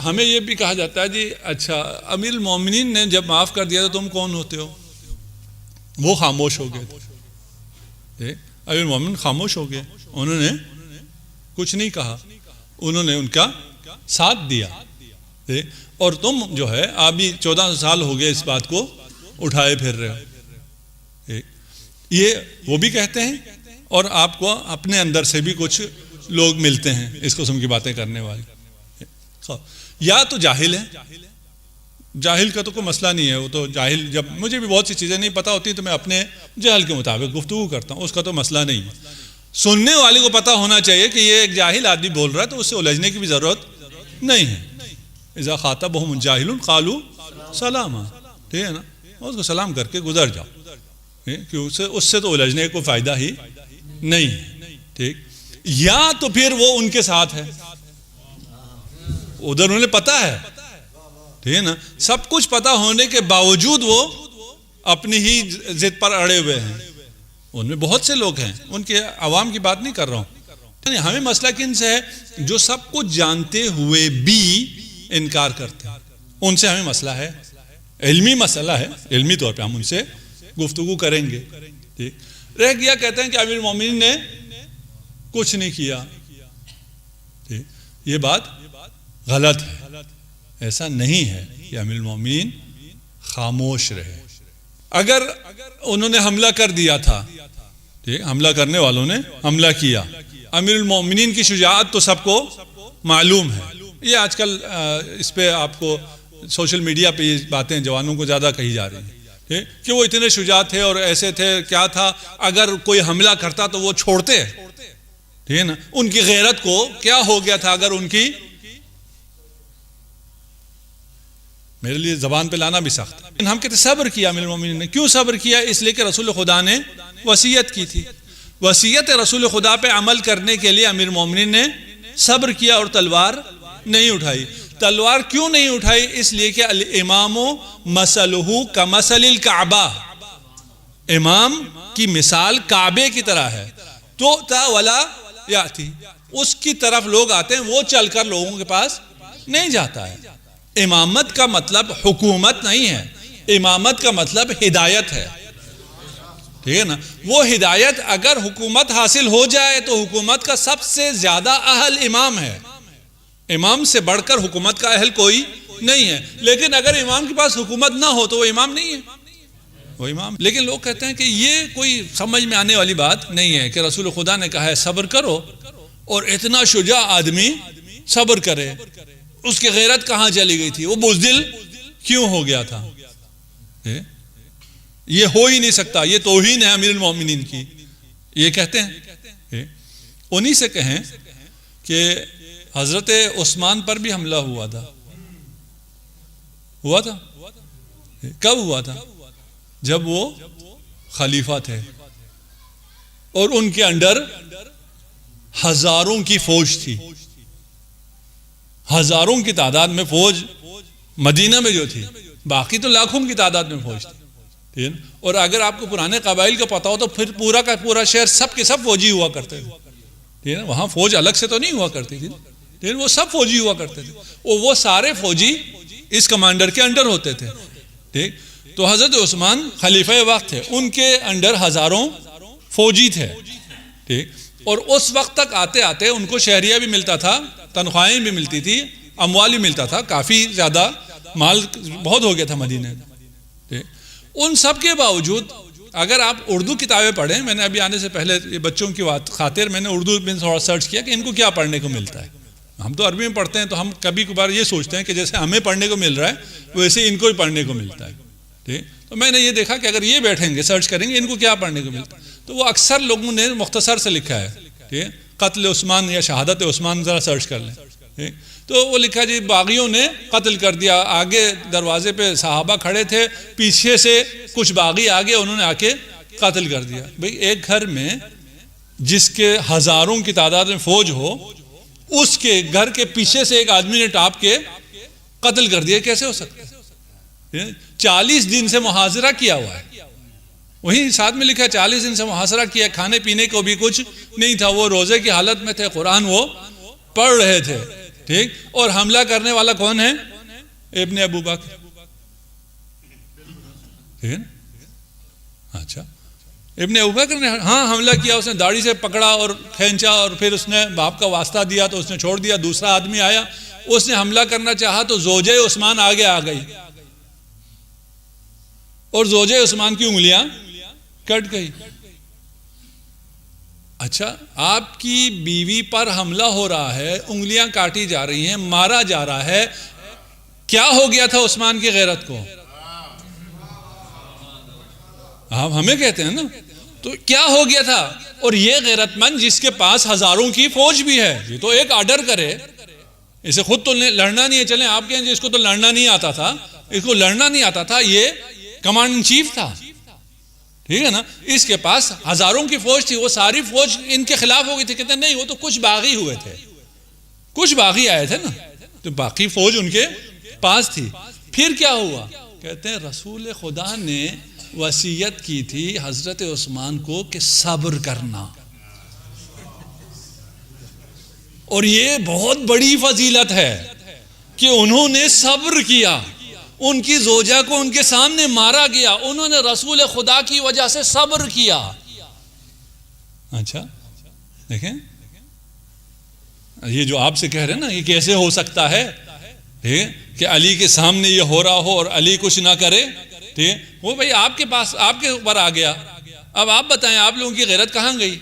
ہمیں یہ بھی کہا جاتا ہے جی اچھا امیر المومنین نے جب معاف کر دیا تو تم کون ہوتے ہو؟ وہ خاموش ہو گئے تھے، امیر المومنین خاموش ہو گئے، انہوں نے کچھ نہیں کہا، انہوں نے ان کا ساتھ دیا، اور تم جو ہے ابھی 14 سال ہو گئے اس بات کو اٹھائے پھر رہے ہو۔ یہ وہ بھی کہتے ہیں، اور آپ کو اپنے اندر سے بھی کچھ لوگ ملتے ہیں اس قسم کی باتیں کرنے والے، یا تو جاہل ہیں، جاہل کا تو کوئی مسئلہ نہیں ہے، وہ تو جاہل، جب مجھے بھی بہت سی چیزیں نہیں پتہ ہوتی تو میں اپنے جہل کے مطابق گفتگو کرتا ہوں، اس کا تو مسئلہ نہیں ہے۔ سننے والے کو پتہ ہونا چاہیے کہ یہ ایک جاہل آدمی بول رہا ہے تو اس سے الجھنے کی بھی ضرورت نہیں ہے۔ اذا خاطبهم الجاہل قالوا سلاما، ٹھیک ہے نا، اس کو سلام کر کے گزر جاؤ، کہ اس سے تو الجھنے کو فائدہ ہی نہیں ہے، ٹھیک۔ یا تو پھر وہ ان کے ساتھ ہے، ادھر انہیں پتہ ہے، ٹھیک ہے نا، سب کچھ پتہ ہونے کے باوجود وہ اپنی ہی ضد پر اڑے ہوئے ہیں۔ ان میں بہت سے لوگ ہیں، ان کے عوام کی بات نہیں کر رہا ہوں، ہمیں مسئلہ کن سے ہے؟ جو سب کچھ جانتے ہوئے بھی انکار کرتے ہیں، ان سے ہمیں مسئلہ ہے، علمی مسئلہ ہے، علمی طور پہ ہم ان سے گفتگو کریں گے، ٹھیک۔ رہ گیا کہتے ہیں کہ امیر المومنین نے کچھ نہیں کیا، ٹھیک، یہ بات غلط ہے، ایسا نہیں ہے کہ امیر المومنین خاموش رہے۔ اگر انہوں نے حملہ کر دیا تھا، ٹھیک، حملہ کرنے والوں نے حملہ کیا، امیر المومنین کی شجاعت تو سب کو معلوم ہے، یہ آج کل اس پہ آپ کو سوشل میڈیا پہ یہ باتیں جوانوں کو زیادہ کہی جا رہی ہیں کہ وہ اتنے شجاع تھے اور ایسے تھے، کیا تھا، اگر کوئی حملہ کرتا تو وہ چھوڑتے، ٹھیک ہے نا، ان کی غیرت کو کیا ہو گیا تھا اگر ان کی، میرے لیے زبان پہ لانا بھی سخت ہے، ہم کہتے صبر کیا امیر المومنین نے۔ کیوں صبر کیا؟ اس لیے کہ رسول خدا نے وصیت کی تھی، وصیت رسول خدا پہ عمل کرنے کے لیے امیر المومنین نے صبر کیا اور تلوار نہیں اٹھائی۔ تلوار کیوں نہیں اٹھائی؟ اس لیے کہ الامام مثلہ کمثل الکعبہ، امام کی مثال کعبے کی طرح ہے، تو تا ولا یاتی، اس کی طرف لوگ آتے ہیں، وہ چل کر لوگوں کے پاس نہیں جاتا ہے۔ امامت کا مطلب حکومت نہیں ہے، امامت کا مطلب ہدایت ہے، ٹھیک ہے نا۔ وہ ہدایت اگر حکومت حاصل ہو جائے تو حکومت کا سب سے زیادہ اہل امام ہے، امام سے بڑھ کر حکومت کا اہل کوئی نہیں ہے۔ لیکن اگر امام کے پاس حکومت نہ ہو تو وہ امام نہیں ہے، وہ امام۔ لیکن لوگ کہتے ہیں کہ یہ کوئی سمجھ میں آنے والی بات نہیں ہے کہ رسول خدا نے کہا ہے صبر کرو، اور اتنا شجاع آدمی صبر کرے، اس کی غیرت کہاں چلی گئی تھی؟ وہ بزدل کیوں ہو گیا تھا؟ یہ ہو ہی نہیں سکتا، یہ توہین ہے امیر المومنین کی، یہ کہتے ہیں۔ انہی سے کہیں کہ حضرت عثمان پر بھی حملہ ہوا تھا، کب ہوا تھا؟ جب وہ خلیفہ تھے اور ان کے انڈر ہزاروں کی فوج تھی، ہزاروں کی تعداد میں فوج مدینہ میں جو تھی، باقی تو لاکھوں کی تعداد میں فوج تھی، اور اگر آپ کو پرانے قبائل کا پتہ ہو تو پھر پورا کا پورا شہر سب کے سب فوجی ہوا کرتے تھے، وہاں فوج الگ سے تو نہیں ہوا کرتی تھی، لیکن وہ سب فوجی ہوا کرتے تھے، اور وہ سارے فوجی اس کمانڈر کے انڈر ہوتے تھے، ٹھیک۔ تو حضرت عثمان خلیفہ وقت تھے، ان کے انڈر ہزاروں فوجی تھے، ٹھیک۔ اور اس وقت تک آتے آتے ان کو شہریہ بھی ملتا تھا، تنخواہیں بھی ملتی تھی، اموال بھی ملتا تھا، کافی زیادہ مال بہت ہو گیا تھا مدینہ۔ ان سب کے باوجود اگر آپ اردو کتابیں پڑھیں، میں نے ابھی آنے سے پہلے بچوں کی خاطر میں نے اردو میں تھوڑا سرچ کیا کہ ان کو کیا پڑھنے کو ملتا ہے۔ ہم تو عربی میں پڑھتے ہیں تو ہم کبھی کبھار یہ سوچتے ہیں کہ جیسے ہمیں پڑھنے کو مل رہا ہے ویسے ان کو بھی پڑھنے کو ملتا ہے، ٹھیک۔ تو میں نے یہ دیکھا کہ اگر یہ بیٹھیں گے سرچ کریں گے ان کو کیا پڑھنے کو ملتا ہے، تو وہ اکثر لوگوں نے مختصر سے لکھا ہے، ٹھیک، قتل عثمان یا شہادت عثمان، ذرا سرچ کر لیں، ٹھیک۔ تو وہ لکھا جی باغیوں نے قتل کر دیا، آگے دروازے پہ صحابہ کھڑے تھے، پیچھے سے کچھ باغی آگے، انہوں نے آ کے قتل کر دیا۔ بھئی ایک گھر میں جس کے ہزاروں کی تعداد میں فوج ہو، اس کے گھر کے پیچھے سے ایک آدمی نے ٹاپ کے قتل کر دیا، کیسے ہو سکتا ہے؟ 40 دن سے محاصرہ کیا ہوا ہے، وہی ساتھ میں لکھا ہے 40 دن سے محاصرہ کیا، کھانے پینے کو بھی کچھ نہیں تھا، وہ روزے کی حالت میں تھے، قرآن وہ پڑھ رہے تھے، ٹھیک، اور حملہ کرنے والا کون ہے؟ ابن ابو بکر، ٹھیک ہے نا؟ اچھا، ابن ابو بکر نے حملہ کیا، اس نے داڑھی سے پکڑا اور کھینچا، اور پھر اس نے باپ کا واسطہ دیا تو اس نے چھوڑ دیا. دوسرا آدمی آیا، اس نے حملہ کرنا چاہا تو زوجہ عثمان آگے آ گئی اور زوجہ عثمان کی انگلیاں کٹ گئی. اچھا، آپ کی بیوی پر حملہ ہو رہا ہے، انگلیاں کاٹی جا رہی ہیں، مارا جا رہا ہے، کیا ہو گیا تھا عثمان کی غیرت کو؟ آپ ہمیں کہتے ہیں نا، تو کیا ہو گیا تھا؟ اور یہ غیرت مند جس کے پاس ہزاروں کی فوج بھی ہے، یہ تو ایک آرڈر کرے، اسے خود تو لڑنا نہیں ہے. چلیں آپ کہیں جس کو تو لڑنا نہیں آتا تھا، اس کو لڑنا نہیں آتا تھا، یہ کمانڈ ان چیف تھا، ٹھیک ہے نا؟ اس کے پاس ہزاروں کی فوج تھی، وہ ساری فوج ان کے خلاف ہو گئی تھی. کہتے ہیں نہیں، وہ تو کچھ باغی ہوئے تھے، کچھ باغی آئے تھے نا، تو باقی فوج ان کے پاس تھی. پھر کیا ہوا؟ کہتے ہیں رسول خدا نے وصیت کی تھی حضرت عثمان کو کہ صبر کرنا، اور یہ بہت بڑی فضیلت ہے کہ انہوں نے صبر کیا. ان کی زوجہ کو ان کے سامنے مارا گیا، انہوں نے رسول خدا کی وجہ سے صبر کیا. اچھا دیکھیں، یہ جو آپ سے کہہ رہے ہیں نا، یہ کیسے ہو سکتا ہے کہ علی کے سامنے یہ ہو رہا ہو اور علی کچھ نہ کرے؟ ٹھیک، وہ بھائی آپ کے پاس، آپ کے اوپر آ گیا. اب آپ بتائیں آپ لوگوں کی غیرت کہاں گئی؟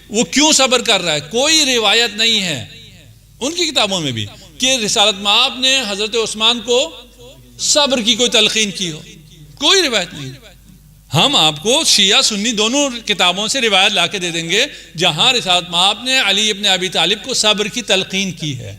وہ کیوں صبر کر رہا ہے؟ کوئی روایت نہیں ہے ان کی کتابوں میں بھی کہ رسالت مآب نے حضرت عثمان کو صبر کی کوئی تلقین کی ہو، کوئی روایت نہیں. ہم آپ کو شیعہ سنی دونوں کتابوں سے روایت لا کے دے دیں گے جہاں رسالت مآب نے علی ابن ابی طالب کو صبر کی تلقین کی ہے.